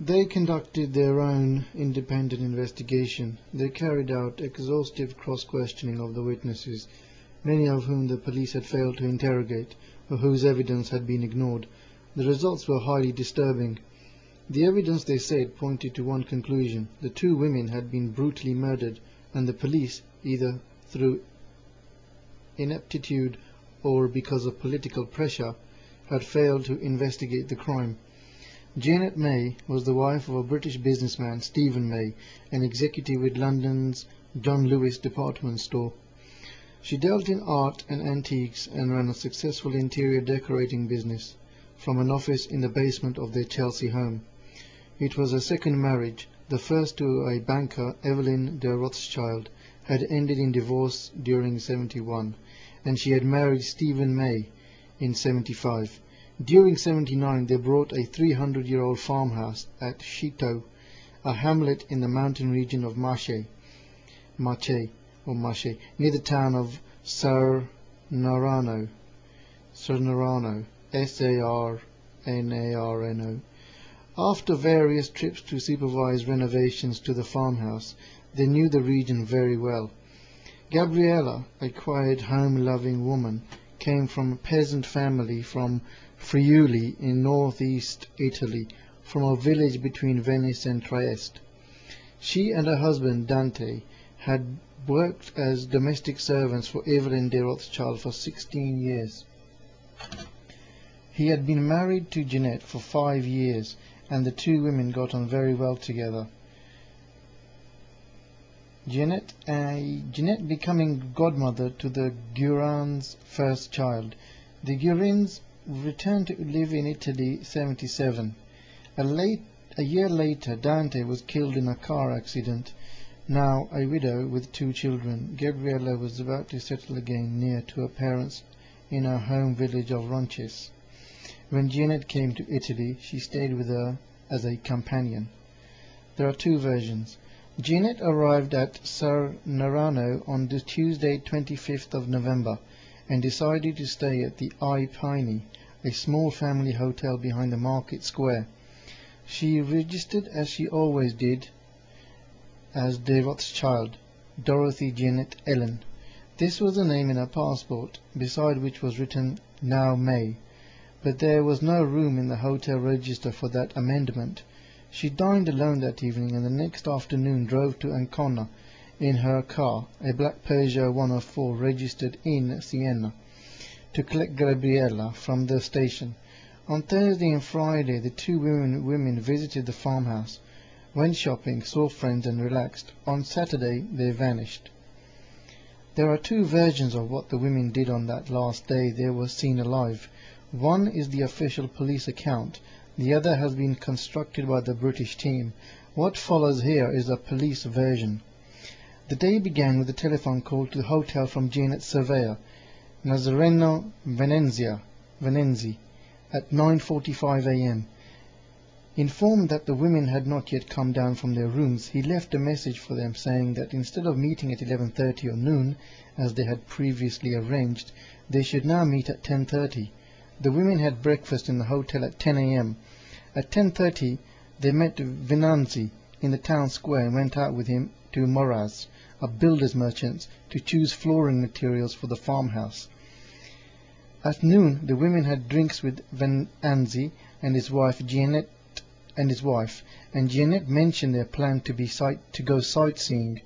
They conducted their own independent investigation. They carried out exhaustive cross-questioning of the witnesses, many of whom the police had failed to interrogate, or whose evidence had been ignored. The results were highly disturbing. The evidence, they said, pointed to one conclusion: the two women had been brutally murdered, and the police, either through ineptitude or because of political pressure, had failed to investigate the crime. Janet May was the wife of a British businessman, Stephen May, an executive with London's John Lewis department store. She dealt in art and antiques and ran a successful interior decorating business from an office in the basement of their Chelsea home. It was her second marriage. The first, to a banker, Evelyn de Rothschild, had ended in divorce during 71, and she had married Stephen May in 75. During 79 they bought a 300-year-old farmhouse at Chiteau, a hamlet in the mountain region of Marche, near the town of Sarnarano, Sarnarano. After various trips to supervise renovations to the farmhouse, they knew the region very well. Gabriella, a quiet, home-loving woman, came from a peasant family from Friuli in northeast Italy, from a village between Venice and Trieste. She and her husband, Dante, had worked as domestic servants for Evelyn de Rothschild for 16 years. He had been married to Jeanette for 5 years, and the two women got on very well together. Jeanette becoming godmother to the Guérins' first child. The Guérins returned to live in Italy 77. A year later, Dante was killed in a car accident. Now a widow with 2 children, Gabriella was about to settle again near to her parents in her home village of Ronches. When Jeanette came to Italy, she stayed with her as a companion. There are 2 versions. Jeanette arrived at Sarnarano on the Tuesday 25th of November and decided to stay at the I Piney, a small family hotel behind the market square. She registered, as she always did, as de Rothschild, Dorothy Jeanette Ellen. This was the name in her passport, beside which was written "Now May," but there was no room in the hotel register for that amendment. She dined alone that evening, and the next afternoon drove to Ancona in her car, a black Peugeot 104 registered in Siena, to collect Gabriella from the station. On Thursday and Friday the 2 women visited the farmhouse, went shopping, saw friends, and relaxed. On Saturday they vanished. There are 2 versions of what the women did on that last day they were seen alive. One is the official police account. The other has been constructed by the British team. What follows here is a police version. The day began with a telephone call to the hotel from Janet's surveyor, Nazareno Venenzi, at 9:45 a.m. Informed that the women had not yet come down from their rooms, he left a message for them saying that instead of meeting at 11:30 or noon, as they had previously arranged, they should now meet at 10:30. The women had breakfast in the hotel at 10 a.m. At 10:30 they met Venanzi in the town square and went out with him to Moraz, a builder's merchant, to choose flooring materials for the farmhouse. At noon the women had drinks with Venanzi and his wife, and Jeanette mentioned their plan to go sightseeing.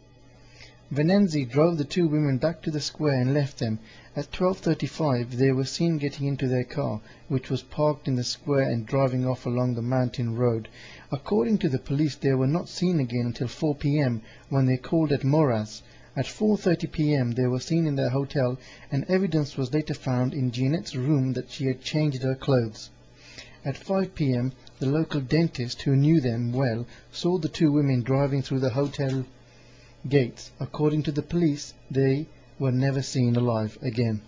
Venanzi drove the 2 women back to the square and left them. At 12:35 they were seen getting into their car, which was parked in the square, and driving off along the mountain road. According to the police, they were not seen again until 4 p.m. when they called at Moraz. At 4:30 p.m. they were seen in their hotel, and evidence was later found in Jeanette's room that she had changed her clothes. At 5 p.m. the local dentist, who knew them well, saw the 2 women driving through the hotel gates. According to the police, they were never seen alive again.